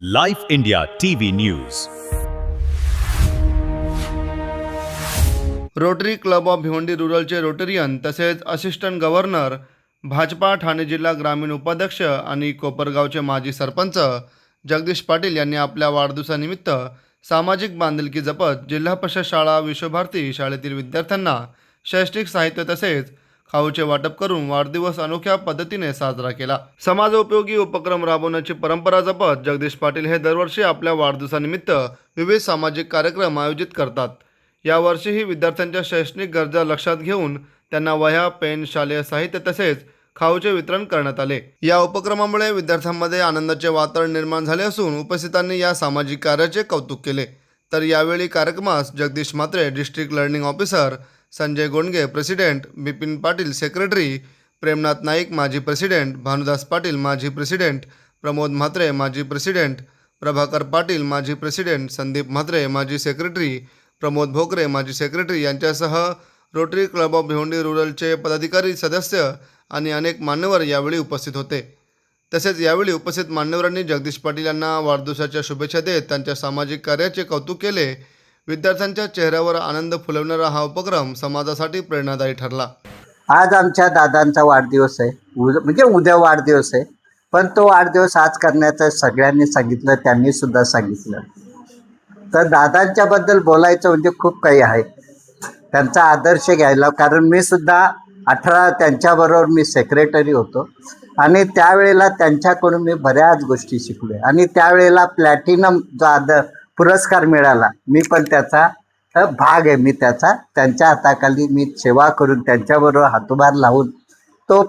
Life India TV news. Rotary Club of Bhiwandi रूरलचे Rotarian तसेच assistant governor, Bhajpa Thane जिल्हा ग्रामीण उपाध्यक्ष आणि कोपरगावचे माजी सरपंच जगदीश पाटील यांनी आपल्या वाढदिवसानिमित्त सामाजिक बांधिलकी जपत जिल्हा परिषद शाळा विश्वभारती शाळेतील विद्यार्थ्यांना शैक्षणिक साहित्य तसेच खाऊचे वाटप करून वाढदिवस अनोख्या पद्धतीने साजरा केला. समाजोपयोगी उपक्रम राबवण्याची परंपरा जपत जगदीश पाटील हे दरवर्षी आपल्या वाढदिवसानिमित्त विविध सामाजिक कार्यक्रम आयोजित करतात. यावर्षीही विद्यार्थ्यांच्या शैक्षणिक गरजा लक्षात घेऊन त्यांना वह्या, पेन, शालेय साहित्य तसेच खाऊचे वितरण करण्यात आले. या उपक्रमामुळे विद्यार्थ्यांमध्ये आनंदाचे वातावरण निर्माण झाले असून उपस्थितांनी या सामाजिक कार्याचे कौतुक केले. तर यावेळी कार्यक्रमास Jagdish Mhatre district learning officer, Sanjay Gondage president, Bipin Patil secretary, Premnath Naik माजी प्रेसिडेंट, भानुदास पाटील माजी प्रेसिडेंट, प्रमोद म्हात्रे माजी प्रेसिडेंट, प्रभाकर पाटील माजी प्रेसिडेंट, संदीप म्हात्रे माजी सेक्रेटरी, प्रमोद भोकरे माजी सेक्रेटरी यांच्यासह रोटरी क्लब ऑफ भिवंडी रूरलचे पदाधिकारी, सदस्य आणि अनेक मान्यवर यावेळी उपस्थित होते. तसेच यावेळी उपस्थित मान्यवरांनी जगदीश पाटील यांना वाढदिवसाच्या शुभेच्छा देत त्यांच्या सामाजिक कार्याचे कौतुक केले. विद्यार्थ्यांच्या चेहऱ्यावर आनंद फुलवणारा हा उपक्रम समाजासाठी प्रेरणादायी ठरला. आज आमच्या दादांचा वाढदिवस आहे, म्हणजे उद्या वाढदिवस आहे, पण तो वाढदिवस आज करण्याचं सगळ्यांनी सांगितलं, त्यांनी सुद्धा सांगितलं. तर दादांच्याबद्दल बोलायचं म्हणजे खूप काही आहे, त्यांचा आदर्श घ्यायला. कारण मी सुद्धा 18 त्यांच्याबरोबर मी सेक्रेटरी होतो आणि त्यावेळेला त्यांच्याकडून मी बऱ्याच गोष्टी शिकलो. आणि त्यावेळेला प्लॅटिनम जो पुरस्कार मिळाला, मी पण त्याचा भाग आहे. मी त्यांच्या हाताखाली मी सेवा करून त्यांच्याबरोबर हातभार लावून तो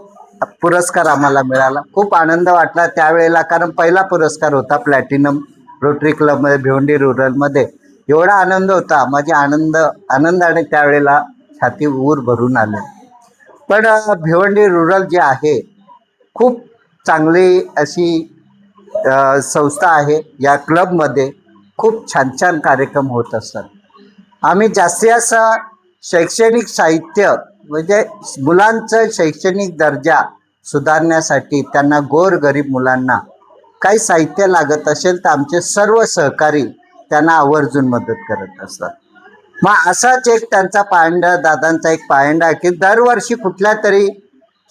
पुरस्कार आम्हाला मिळाला. खूप आनंद वाटला त्यावेळेला, कारण पहिला पुरस्कार होता प्लॅटिनम रोटरी क्लबमध्ये भिवंडी रूरलमध्ये. एवढा आनंद होता, माझी आनंदाने त्यावेळेला छाती ऊर भरून आलं. पण भिवंडी रूरल जे आहे खूप चांगली अशी संस्था आहे. या क्लबमध्ये खूप छान छान कार्यक्रम होत असतात. आम्ही जास्तीत जास्त शैक्षणिक साहित्य, म्हणजे मुलांचं शैक्षणिक दर्जा सुधारण्यासाठी, त्यांना गोरगरीब मुलांना काही साहित्य लागत असेल तर आमचे सर्व सहकारी त्यांना आवर्जून मदत करत असतात. मग असाच एक त्यांचा पायंडा, दादांचा एक पायंडा की दरवर्षी कुठल्या तरी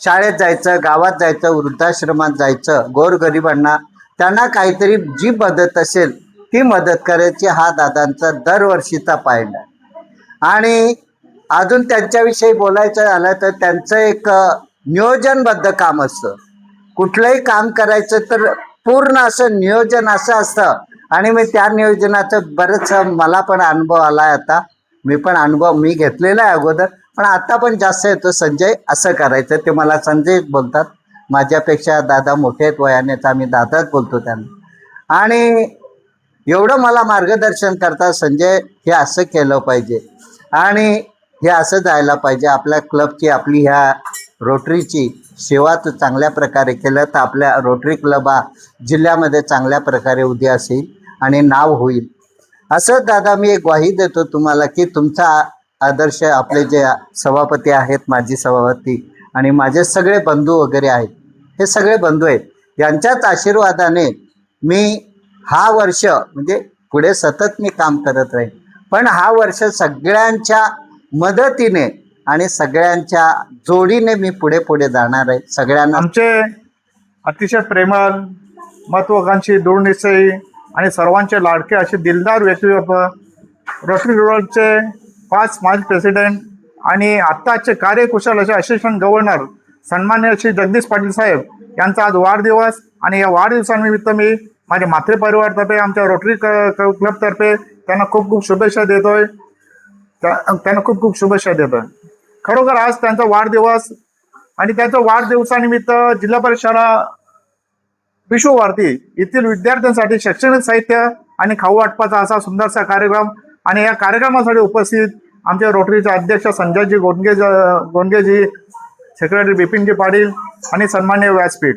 शाळेत जायचं, गावात जायचं, वृद्धाश्रमात जायचं, गोरगरिबांना त्यांना काहीतरी जी मदत असेल ती मदत करायची, हा दादांचा दरवर्षीचा पायंडा. आणि अजून त्यांच्याविषयी बोलायचं झालं तर त्यांचं एक नियोजनबद्ध काम असतं. कुठलंही काम करायचं तर पूर्ण असं नियोजन असं असतं. आणि मी त्या नियोजनाचं बरंच मला पण अनुभव आला आहे. आता मी घेतलेला आहे अगोदर, पण आता पण जास्त येतो. संजय असं करायचं, ते मला संजय बोलतात. माझ्यापेक्षा दादा मोठे आहेत वयानेच, आम्ही दादाच बोलतो त्यांना. आणि एवढं मला मार्गदर्शन करतात, संजय हे असं केलं पाहिजे आणि हे असं जायला पाहिजे. आपल्या क्लबची, आपली ह्या रोटरीची सेवा तू चांगल्या प्रकारे केलं तर आपल्या रोटरी क्लब हा जिल्ह्यामध्ये चांगल्या प्रकारे उद्या असेल आणि नाव होईल. असं दादा मी एक ग्वाही देतो तुम्हाला की तुमचा आदर्श, आपले जे सभापती आहेत, माजी सभापती आणि माझे सगळे बंधू वगैरे आहेत, हे सगळे बंधू आहेत, यांच्याच आशीर्वादाने मी हा वर्ष, म्हणजे पुढे सतत मी काम करत राहीन, पण हा वर्ष सगळ्यांच्या मदतीने आणि सगळ्यांच्या जोडीने मी पुढे पुढे जाणार आहे. सगळ्यांना आमचे अतिशय प्रेमळ, महत्वाकांक्षी, दूरनिश्चयी आणि सर्वांचे लाडके असे दिलदार व्यक्तिमत्व रोटरी रूरलचे 5 माजी प्रेसिडेंट आणि आत्ताचे कार्यकुशल असे असिस्टंट गव्हर्नर सन्मान्य श्री जगदीश पाटील साहेब यांचा आज वाढदिवस. आणि या वाढदिवसानिमित्त मी माझ्या म्हात्रे परिवारतर्फे, आमच्या रोटरी क्लबतर्फे त्यांना खूप खूप शुभेच्छा देतोय. खरोखर आज त्यांचा वाढदिवस आणि त्यांच्या वाढदिवसानिमित्त जिल्हा परिषद शाळा विश्वभारती येथील विद्यार्थ्यांसाठी शैक्षणिक साहित्य आणि खाऊ वाटपाचा असा सुंदरसा कार्यक्रम. आणि या कार्यक्रमासाठी उपस्थित आमचे रोटरीचे अध्यक्ष संजयजी गोंडगेजी, सेक्रेटरी बिपिनजी पाटील आणि सन्मान्य व्यासपीठ.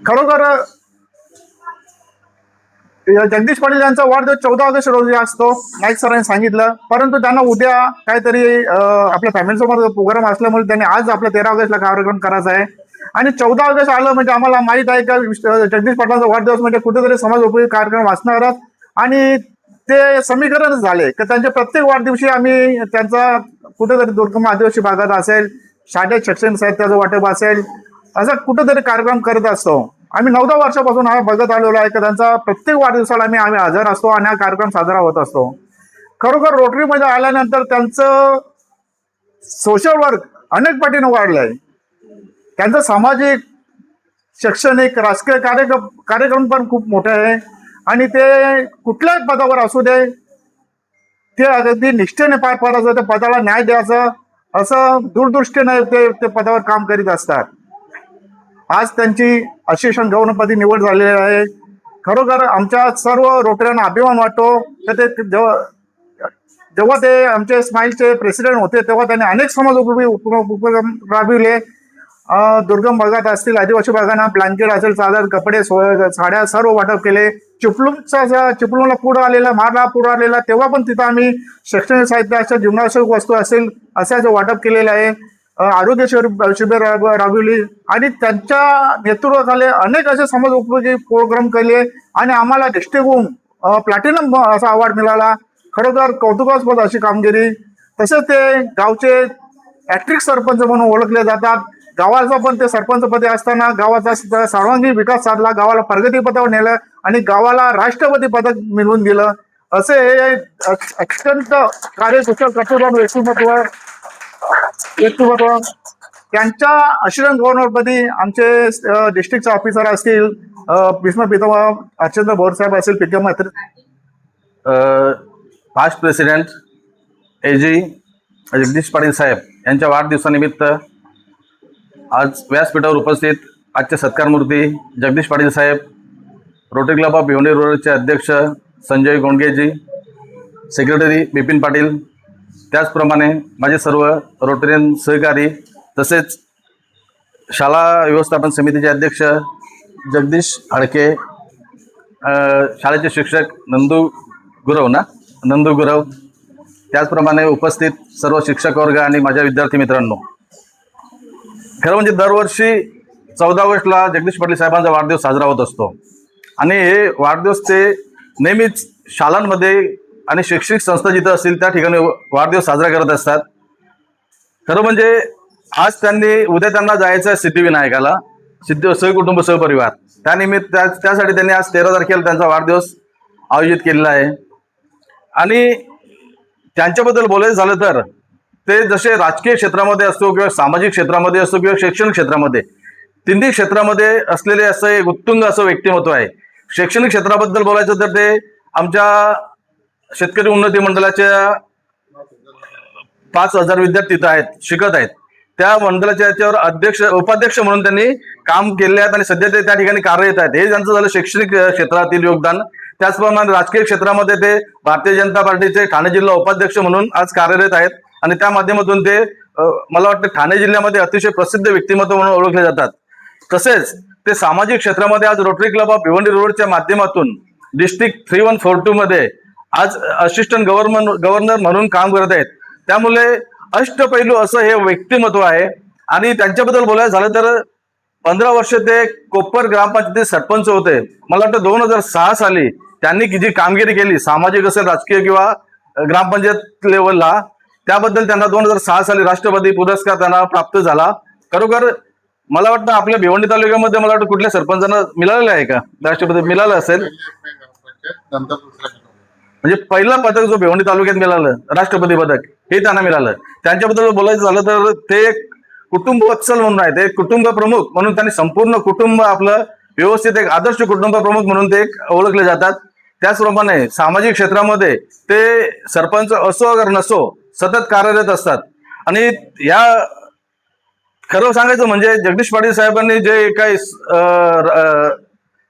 खरोखर जगदीश पाटील यांचा वाढदिवस 14 ऑगस्ट रोजी असतो, नाईक सरांनी सांगितलं. परंतु त्यांना उद्या काहीतरी आपल्या फॅमिलीसोबत प्रोग्राम असल्यामुळे त्यांनी आज आपल्या 13 ऑगस्टला कार्यक्रम करायचा आहे. आणि 14 ऑगस्ट आलं म्हणजे आम्हाला माहीत आहे का जगदीश पाटलांचा वाढदिवस म्हणजे कुठेतरी समाजोपयोगी कार्यक्रम असणार आणि ते समीकरणच झाले की त्यांच्या प्रत्येक वाढदिवशी आम्ही त्यांचा कुठेतरी दुर्गम आदिवासी भागात असेल, शाळेत शैक्षणिक साहित्याचं वाटप असेल, असा कुठेतरी कार्यक्रम करत असतो. आम्ही 9-10 वर्षापासून हा बघत आलेलो आहे की त्यांचा प्रत्येक वाढदिवसाला आम्ही हजर असतो आणि हा कार्यक्रम साजरा होत असतो. खरोखर रोटरीमध्ये आल्यानंतर त्यांचं सोशल वर्क अनेक पटीने वाढलंय. त्यांचं सामाजिक, शैक्षणिक, राजकीय कार्यक्रम पण खूप मोठे आहे आणि ते कुठल्याही पदावर असू दे ते अगदी निष्ठेने पार पाडायचं, त्या पदाला न्याय द्यायचं असं दूरदृष्टीने ते पदावर काम करीत असतात. आज त्यांची असिस्टंट गव्हर्नरपदी निवड झालेली आहे. खरोखर आमच्या सर्व रोटऱ्यांना अभिमान वाटतो तर ते जेव्हा ते आमचे स्माईलचे प्रेसिडेंट होते तेव्हा त्यांनी अनेक समाजोपयोगी उपक्रम राबविले. दुर्गम भागात असतील, आदिवासी भागांना ब्लँकेट असेल, चादर, कपडे, साड्या सर्व वाटप केले. चिपळूणला पूर आलेला, महाडला पूर आलेला तेव्हा पण तिथं आम्ही शैक्षणिक साहित्य अशा जीवनावश्यक वस्तू असेल अशाचं वाटप केलेलं आहे. आरोग्य शिबिर राबविली आणि त्यांच्या नेतृत्वाखाली अनेक असे समाजोपयोगी प्रोग्राम केले आणि आम्हाला डिस्ट्रिक्ट प्लॅटिनम असा अवॉर्ड मिळाला. खरोखर कौतुकास्पद अशी कामगिरी. तसेच ते गावचे ॲट्रिक सरपंच म्हणून ओळखले जातात. गावाचा पण ते सरपंचपदी असताना गावाचा सर्वांगीण विकास साधला, गावाला प्रगतीपथावर नेलं आणि गावाला राष्ट्रपती पदक मिळवून दिलं. असे हे अत्यंत कार्यकुशल कटुरवान व्यक्तिमत्व. त्यांच्या असिस्टंट गव्हर्नरपदी आमचे डिस्ट्रिक्टचे ऑफिसर असतील, भीष्म पितामह अर्चंद्र बोरसाहेब असतील, पिकम past president AG Jagdish Patil साहेब यांच्या वाढदिवसानिमित्त आज व्यासपीठावर उपस्थित आजचे सत्कारमूर्ती जगदीश पाटील साहेब, रोटरी क्लब ऑफ भिवंडी रूरलचे अध्यक्ष संजय गोंडगेजी, सेक्रेटरी बिपिन पाटील, त्याचप्रमाणे माझे सर्व रोटरियन सहकारी, तसेच शाळा व्यवस्थापन समितीचे अध्यक्ष जगदीश हडके, शाळेचे शिक्षक नंदू गुरव, त्याचप्रमाणे उपस्थित सर्व शिक्षक वर्ग आणि माझ्या विद्यार्थी मित्रांनो, खरं म्हणजे दरवर्षी 14 ऑगस्टला जगदीश पाटील साहेबांचा वाढदिवस साजरा होत असतो आणि हे वाढदिवस ते नेहमीच शाळांमध्ये आणि शैक्षणिक संस्था जिथं असतील त्या ठिकाणी वाढदिवस साजरा करत असतात. खरं म्हणजे आज उद्या त्यांना जायचं आहे सिद्धिविनायकाला, सहकुटुंब सहपरिवार. त्यासाठी त्यांनी आज 13 तारखेला त्यांचा वाढदिवस आयोजित केलेला आहे. आणि त्यांच्याबद्दल बोलायचं झालं तर ते जसे राजकीय क्षेत्रामध्ये असतो किंवा सामाजिक क्षेत्रामध्ये असतो किंवा शैक्षणिक क्षेत्रामध्ये, तिन्ही क्षेत्रामध्ये असलेले असं एक उत्तुंग असं व्यक्तिमत्व आहे. शैक्षणिक क्षेत्राबद्दल बोलायचं तर ते आमच्या शेतकरी उन्नती मंडळाच्या 5,000 विद्यार्थी तिथं आहेत, शिकत आहेत. त्या मंडळाच्या याच्यावर उपाध्यक्ष म्हणून त्यांनी काम केले आहेत आणि सध्या ते त्या ठिकाणी कार्यरत आहेत. हे ज्यांचं झालं शैक्षणिक क्षेत्रातील योगदान. त्याचप्रमाणे राजकीय क्षेत्रामध्ये ते भारतीय जनता पार्टीचे ठाणे जिल्हा उपाध्यक्ष म्हणून आज कार्यरत आहेत आणि त्या माध्यमातून ते मला वाटतं ठाणे जिल्ह्यामध्ये अतिशय प्रसिद्ध व्यक्तिमत्व म्हणून ओळखले जातात. तसेच ते सामाजिक क्षेत्रामध्ये आज रोटरी क्लब ऑफ भिवंडी रोडच्या माध्यमातून डिस्ट्रिक्ट 3142 मध्ये आज असिस्टंट गव्हर्नर म्हणून काम करत आहेत. त्यामुळे अष्टपैलू असं हे व्यक्तिमत्व आहे. आणि त्यांच्याबद्दल बोलायचं झालं तर 15 वर्ष ते कोपर ग्रामपंचायतीचे सरपंच होते. मला वाटतं 2006 साली त्यांनी जी कामगिरी केली सामाजिक असेल, राजकीय किंवा ग्रामपंचायत लेवलला, त्याबद्दल त्यांना 2006 साली राष्ट्रपती पुरस्कार त्यांना प्राप्त झाला. खरोखर मला वाटतं आपल्या भिवंडी तालुक्यामध्ये मला वाटतं कुठल्या सरपंचांना मिळालेलं आहे का राष्ट्रपती मिळालं असेल, म्हणजे पहिलं पदक जो भिवंडी तालुक्यात मिळालं राष्ट्रपती पदक हे त्यांना मिळालं. त्यांच्याबद्दल बोलायचं झालं तर ते कुटुंब वत्सल म्हणून आहे, ते कुटुंब प्रमुख म्हणून त्यांनी संपूर्ण कुटुंब आपलं व्यवस्थित एक आदर्श कुटुंब प्रमुख म्हणून ते ओळखले जातात. त्याचप्रमाणे सामाजिक क्षेत्रामध्ये ते सरपंच असो अगर नसो सतत कार्यरत असतात. आणि या खरं सांगायचं म्हणजे जगदीश पाटील साहेबांनी जे काही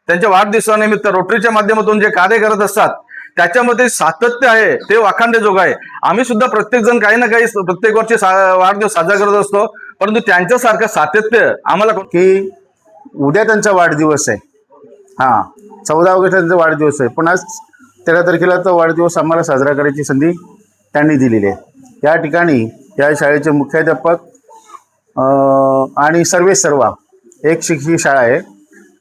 त्यांच्या वाढदिवसानिमित्त रोटरीच्या माध्यमातून जे कार्य करत असतात त्याच्यामध्ये सातत्य आहे ते वाखाणण्याजोग आहे. आम्ही सुद्धा प्रत्येक जण काही ना काही प्रत्येक वर्षी वाढदिवस साजरा करत असतो, परंतु त्यांच्यासारखं सातत्य आम्हाला की उद्या त्यांचा वाढदिवस आहे. 14 ऑगस्ट त्यांचा वाढदिवस आहे, पण आज 13 तारखेला तो वाढदिवस आम्हाला साजरा करायची संधी त्यांनी दिलेली आहे. या ठिकाणी या शाळेचे मुख्याध्यापक आणि सर्वा एक शिक्षकी शाळा आहे.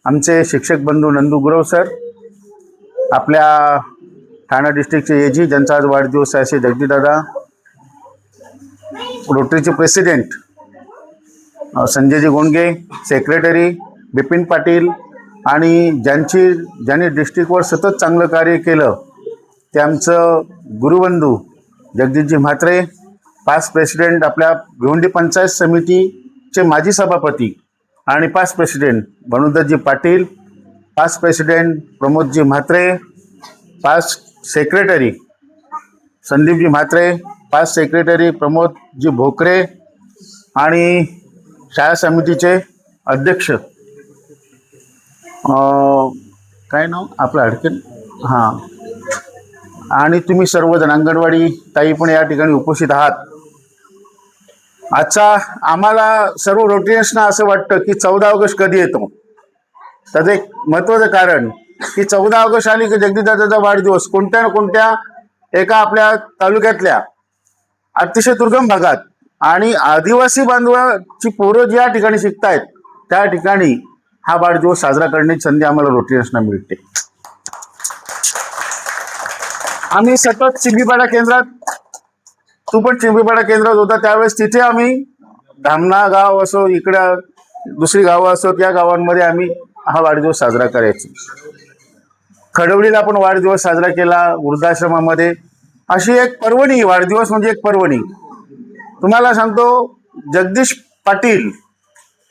आमचे शिक्षक बंधू नंदू गुरव सर, आपल्या ठाणा डिस्ट्रिक्टचे एजी ज्यांचा आज वाढदिवस आहे असे जगदीशदादा, रोटरीचे प्रेसिडेंट संजयजी गोंडगे, सेक्रेटरी बिपिन पाटील आणि ज्यांनी डिस्ट्रिक्टवर सतत चांगलं कार्य केलं ते आमचं गुरुबंधू जगदीशजी म्हात्रे, पास्ट प्रेसिडेंट आपल्या भिवंडी पंचायत समितीचे माजी सभापती आणि पास्ट प्रेसिडेंट भानुदासजी पाटील, पास्ट प्रेसिडेंट प्रमोदजी म्हात्रे, पास्ट सेक्रेटरी संदीपजी म्हात्रे, पास्ट सेक्रेटरी प्रमोदजी भोकरे आणि शाळा समितीचे अध्यक्ष काय नाव आपलं अडकेल हां, आणि तुम्ही सर्वजण अंगणवाडी ताई पण या ठिकाणी उपस्थित आहात. आजचा आम्हाला सर्व रोटरियन्सना असं वाटतं की 14 ऑगस्ट कधी येतो. त्याचं एक महत्त्वाचं कारण की 14 ऑगस्ट आली की जगदीशदादाचा वाढदिवस कोणत्या ना कोणत्या एका आपल्या तालुक्यातल्या अतिशय दुर्गम भागात आणि आदिवासी बांधवाची पोरं ज्या ठिकाणी शिकतायत त्या ठिकाणी हा वाढदिवस साजरा करण्याची संधी आम्हाला रोटरियन्सना मिळते. आम्ही सतत चिंबीपाडा केंद्रात, तू पण चिंबीपाडा केंद्रात होता त्यावेळेस तिथे आम्ही धामणा गाव असो, इकडं दुसरी गावं असो, त्या गावांमध्ये आम्ही हा वाढदिवस साजरा करायचो. खडवलीला पण वाढदिवस साजरा केला, वृद्धाश्रमामध्ये. अशी एक पर्वणी, वाढदिवस म्हणजे एक पर्वणी. तुम्हाला सांगतो, जगदीश पाटील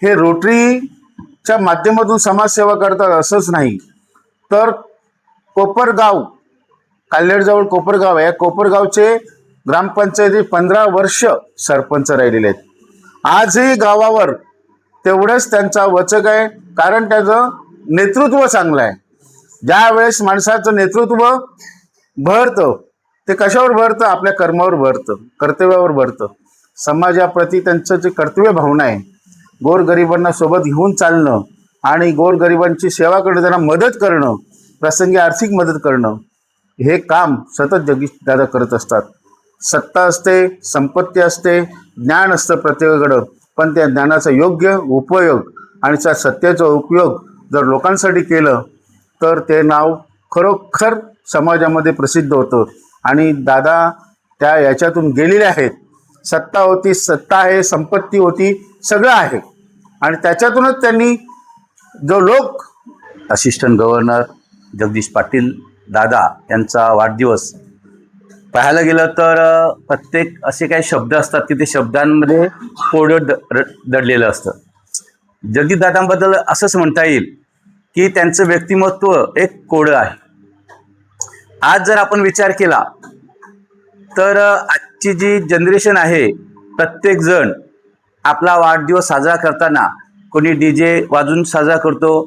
हे रोटरीच्या माध्यमातून समाजसेवा करतात असंच नाही, तर कोपरगाव, काल्हेरजवळ कोपरगाव आहे, कोपरगावचे ग्रामपंचायती 15 वर्ष सरपंच राहिलेले आहेत. आजही गावावर तेवढंच त्यांचा वचक आहे, कारण त्याचं नेतृत्व चांगलं आहे. ज्या वेळेस माणसाचं नेतृत्व भरतं ते कशावर भरतं? आपल्या कर्मावर भरतं, कर्तव्यावर भरतं. समाजाप्रती त्यांचं जे कर्तव्य भावना आहे, गोरगरिबांना सोबत घेऊन चालणं आणि गोरगरिबांची सेवा करणं, त्यांना मदत करणं, प्रसंगी आर्थिक मदत करणं, हे काम सतत जगदीशदादा करत असतात. सत्ता असते, संपत्ती असते, ज्ञान असतं प्रत्येकाकडं, पण त्या ज्ञानाचा योग्य उपयोग आणि त्या सत्याचा उपयोग जर लोकांसाठी केलं तर ते नाव खरोखर समाजामध्ये प्रसिद्ध होतं. आणि दादा त्या याच्यातून गेलेले आहेत. सत्ता होती, सत्ता आहे, संपत्ती होती, सगळं आहे, आणि त्याच्यातूनच त्यांनी जो लोक असिस्टंट गव्हर्नर जगदीश पाटील दादा यांचा वाढदिवस पाहायला गेलं तर प्रत्येक असे काही शब्द असतात की ते शब्दांमध्ये कोडं दडलेलं असतं. जगदीशदादांबद्दल असंच म्हणता येईल की त्यांचं व्यक्तिमत्व एक कोडं आहे. आज जर आपण विचार केला तर आजची जी जनरेशन आहे, प्रत्येकजण आपला वाढदिवस साजरा करताना कोणी DJ वाजून साजरा करतो,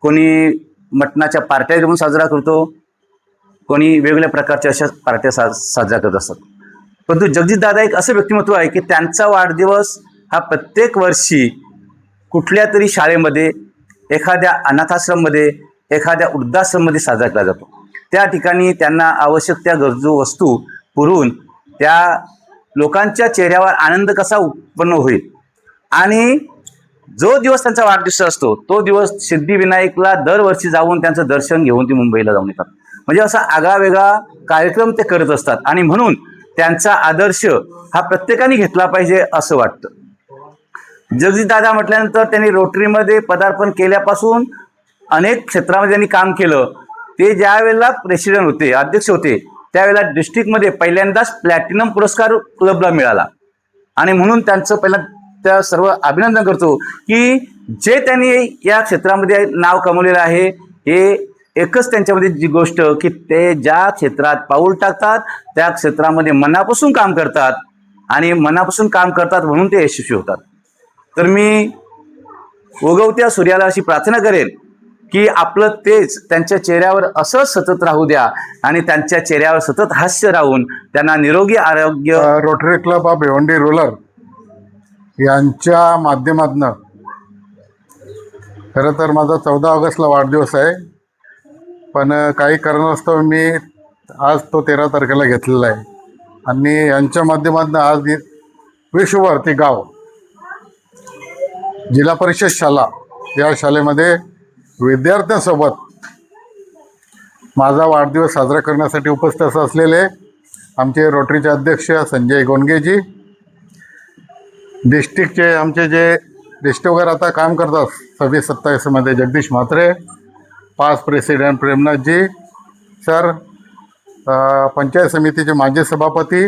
कोणी मटणाच्या पार्ट्या देऊन साजरा करतो, कोणी वेगवेगळ्या प्रकारच्या अशा पार्ट्या साजरा करत असतात. परंतु जगदीशदादा एक असं व्यक्तिमत्व आहे की त्यांचा वाढदिवस हा प्रत्येक वर्षी कुठल्या तरी शाळेमध्ये, एखाद्या अनाथाश्रममध्ये, एखाद्या वृद्धाश्रममध्ये साजरा केला जातो. त्या ठिकाणी त्यांना आवश्यक त्या गरजू वस्तू पुरवून त्या लोकांच्या चेहऱ्यावर आनंद कसा उत्पन्न होईल, आणि जो दिवस त्यांचा वाढदिवस असतो तो दिवस सिद्धिविनायकला दरवर्षी जाऊन त्यांचं दर्शन घेऊन ते मुंबईला जाऊन येतात. म्हणजे असा आगळा वेगळा कार्यक्रम ते करत असतात, आणि म्हणून त्यांचा आदर्श हा प्रत्येकाने घेतला पाहिजे असं वाटतं. जगदीशदादा म्हटल्यानंतर त्यांनी रोटरीमध्ये पदार्पण केल्यापासून अनेक क्षेत्रामध्ये त्यांनी काम केलं. ते ज्या वेळेला प्रेसिडेंट होते, अध्यक्ष होते, त्यावेळेला डिस्ट्रिक्टमध्ये पहिल्यांदाच प्लॅटिनम पुरस्कार क्लबला मिळाला, आणि म्हणून त्यांचं पहिला त्या सर्व अभिनंदन करतो की जे त्यांनी या क्षेत्रामध्ये नाव कमवलेलं आहे. हे एकच त्यांच्यामध्ये जी गोष्ट की ते ज्या क्षेत्रात पाऊल टाकतात त्या क्षेत्रामध्ये मनापासून काम करतात, आणि मनापासून काम करतात म्हणून ते यशस्वी होतात. तर मी उगवत्या सूर्याला अशी प्रार्थना करेन की आपलं तेज त्यांच्या चेहऱ्यावर असंच सतत राहू द्या, आणि त्यांच्या चेहऱ्यावर सतत हास्य राहून त्यांना निरोगी आरोग्य. Rotary Club of Bhiwandi rural यांच्या माध्यमातून खरं तर माझा 14 ऑगस्टला वाढदिवस आहे, पण काही कारणास्तव मी आज तो 13 तारखेला घेतलेला आहे. आणि यांच्या माध्यमातून आज विश्वभर ते गाव जिल्हा परिषद शाळा या शाळेमध्ये विद्यार्थ्यांसोबत माझा वाढदिवस साजरा करण्यासाठी उपस्थित असलेले आमचे रोटरीचे अध्यक्ष संजय गोंडगेजी, डिस्ट्रिक्टचे आमचे जे डिस्ट्रिक्ट वगैरे आता काम करतात 26-27मध्ये जगदीश म्हात्रे, पास प्रेसिडेंट प्रेमनाथजी सर, पंचायत समितीचे माजी सभापती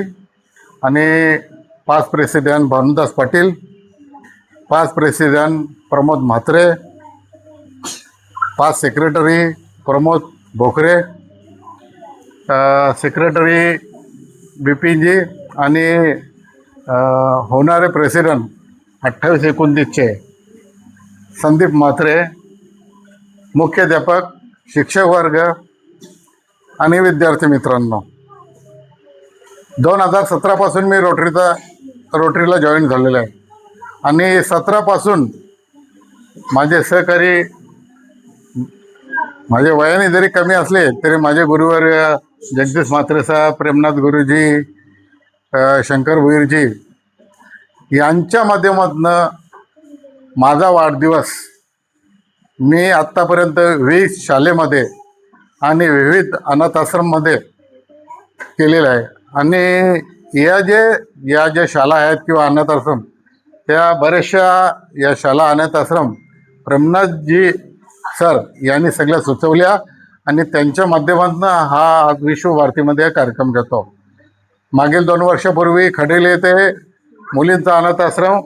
आणि past president Bhanudas Patil, past president Pramod Mhatre, past secretary Pramod Bhokare, secretary बिपिनजी आणि होणारे प्रेसिडेंट 28-29चे संदीप म्हात्रे, मुख्याध्यापक, शिक्षक वर्ग आणि विद्यार्थी मित्रांनो, 2017पासून मी रोटरीला जॉईन झालेलो आहे आणि 17पासून माझे सहकारी, माझे वयाने जरी कमी असले तरी माझे गुरुवर्य जगदीश म्हात्रे साहेब, प्रेमनाथ गुरुजी, शंकर भुईरजी यांच्या माध्यमातून माझा वाढदिवस मी आत्तापर्यंत 20 शाळेमध्ये आणि विविध अनाथ आश्रममध्ये केलेलं आहे. आणि या ज्या शाळा आहेत किंवा अनाथ आश्रम, त्या बऱ्याचशा या शाळा अनाथ आश्रम प्रेमनाथजी सर यांनी सगळ्या सुचवल्या आणि त्यांच्या माध्यमातून हा विश्वभारतीमध्ये कार्यक्रम घेतो. मागील 2 वर्षापूर्वी खडेल येथे मुलींचा अनाथ आश्रम,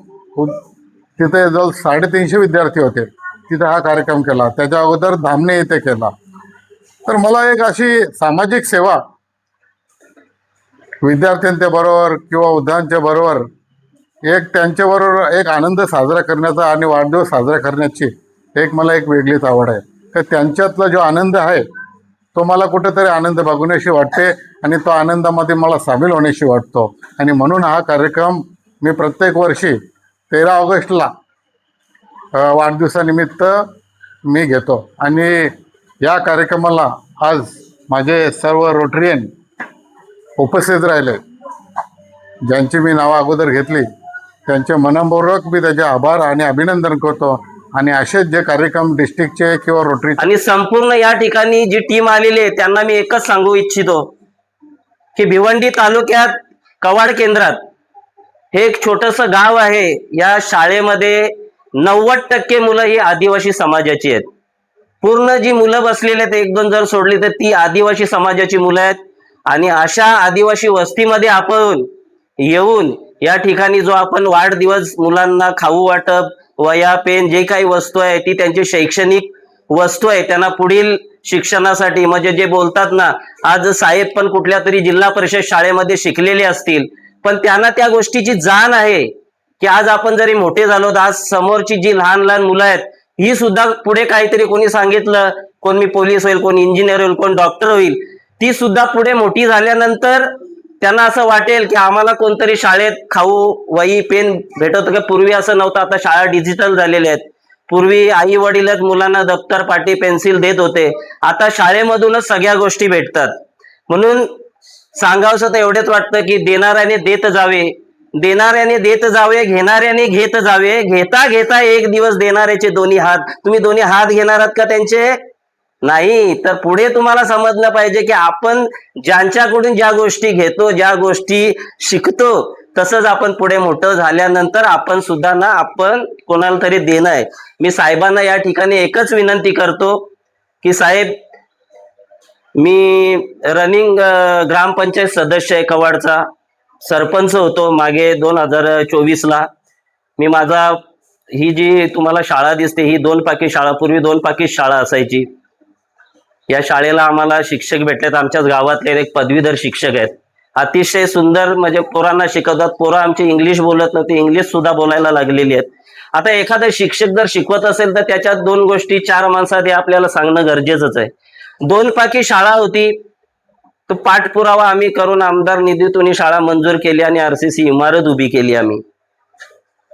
तिथे जवळ 350 विद्यार्थी होते, तिथे हा कार्यक्रम केला. त्याच्या अगोदर धामणे येथे केला. तर मला एक अशी सामाजिक सेवा विद्यार्थ्यांच्या बरोबर किंवा वृद्धांच्या बरोबर त्यांच्याबरोबर एक आनंद साजरा करण्याचा आणि वाढदिवस साजरा करण्याची मला एक वेगळीच आवड आहे. तर त्यांच्यातला जो आनंद आहे तो मला कुठेतरी आनंद बघण्याशी वाटते आणि तो आनंदामध्ये मला सामील होण्याशी वाटतो. आणि म्हणून हा कार्यक्रम मी प्रत्येक वर्षी 13 ऑगस्टला वाढदिवसानिमित्त मी घेतो. आणि या कार्यक्रमाला आज माझे सर्व रोटरियन उपस्थित राहिले, ज्यांची मी नावं अगोदर घेतली त्यांचे मनपूर्वक मी त्याचे आभार आणि अभिनंदन करतो. आणि असेच जे कार्यक्रम डिस्ट्रिक्टचे किंवा रोटरी आणि संपूर्ण या ठिकाणी जी टीम आलेली आहे त्यांना मी एकच सांगू इच्छितो की भिवंडी तालुक्यात कवाड केंद्रात हे एक छोटंसं गाव आहे. या शाळेमध्ये 90% मुलं ही आदिवासी समाजाची आहेत. पूर्ण जी मुलं बसलेली आहेत 1-2 जर सोडली तर ती आदिवासी समाजाची मुलं आहेत. आणि अशा आदिवासी वस्तीमध्ये आपण येऊन या ठिकाणी जो आपण वाढदिवस, मुलांना खाऊ वाटप, वया, पेन, जे काही वस्तू आहे ती त्यांची शैक्षणिक वस्तू आहे, त्यांना पुढील शिक्षणासाठी, म्हणजे जे बोलतात ना, आज साहेब पण कुठल्या तरी जिल्हा परिषद शाळेमध्ये शिकलेले असतील पण त्यांना त्या गोष्टीची जाण आहे की आज आपण जरी मोठे झालो तर आज समोरची जी लहान लहान मुलं आहेत ही सुद्धा पुढे काहीतरी कोणी सांगितलं, कोण मी पोलीस होईल, कोण इंजिनियर होईल, कोण डॉक्टर होईल, ती सुद्धा पुढे मोठी झाल्यानंतर त्यांना असं वाटेल की आम्हाला कोणतरी शाळेत खाऊ, वही, पेन भेटत होतं. पूर्वी असं नव्हतं, आता शाळा डिजिटल झालेल्या आहेत. पूर्वी आई वडीलच मुलांना दप्तर, पाटी, पेन्सिल देत होते, आता शाळेमधूनच सगळ्या गोष्टी भेटतात. म्हणून सांगावसं तर एवढेच वाटतं की देणाऱ्याने देत जावे, देणाऱ्याने देत जावे, घेणाऱ्याने घेत जावे, घेता घेता एक दिवस देणाऱ्याचे दोन्ही हात. तुम्ही दोन्ही हात घेणार आहात का त्यांचे? नाही. तर पुढे तुम्हाला समजलं पाहिजे की आपण ज्यांच्याकडून ज्या गोष्टी घेतो, ज्या गोष्टी शिकतो, तसंच आपण पुढे मोठं झाल्यानंतर आपण सुद्धा ना आपण कोणाला तरी देणं आहे. मी साहेबांना या ठिकाणी एकच विनंती करतो की साहेब, मी रनिंग ग्रामपंचायत सदस्य आहे, कवाडचा सरपंच होतो मागे 2024ला. मी माझा ही जी तुम्हाला शाळा दिसते ही 2 पाकी शाळा, पूर्वी 2 पाकी शाळा असायची. या शाळेला आम्हाला शिक्षक भेटलेत, आमच्याच गावातले एक पदवीधर शिक्षक आहेत, अतिशय सुंदर, म्हणजे पोरांना शिकवतात. पोरं आमची इंग्लिश बोलत नव्हती, इंग्लिश सुद्धा बोलायला लागलेली आहेत. आता एखादा शिक्षक जर शिकवत असेल तर त्याच्यात 2 गोष्टी 4 माणसात आपल्याला सांगणं गरजेचंच आहे. 2 पाकी शाळा होती, तो पाठपुरावा आम्ही करून आमदार निधीतून ही शाळा मंजूर केली आणि RCC इमारत उभी केली. आम्ही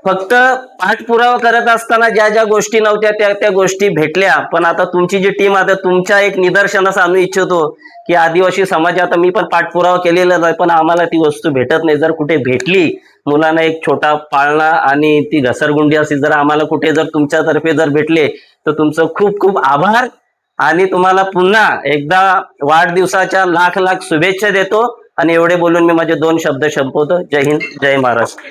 फक्त पाठपुरावा करत असताना ज्या ज्या गोष्टी नव्हत्या त्या गोष्टी भेटल्या. पण आता तुमची जी टीम, आता तुमच्या एक निदर्शनास आणू इच्छितो की आदिवासी समाज, आता मी पण पाठपुरावा केलेला आहे पण आम्हाला ती वस्तू भेटत नाही. जर कुठे भेटली मुलांना एक छोटा पाळणा आणि ती घसरगुंडी असेल जर आम्हाला कुठे जर तुमच्यातर्फे जर भेटले तर तुमचं खूप खूप आभार आणि तुम्हाला पुन्हा एकदा वाढदिवसाच्या लाख लाख शुभेच्छा देतो आणि एवढे बोलून मी माझे 2 शब्द संपवतो. जय हिंद, जय महाराष्ट्र.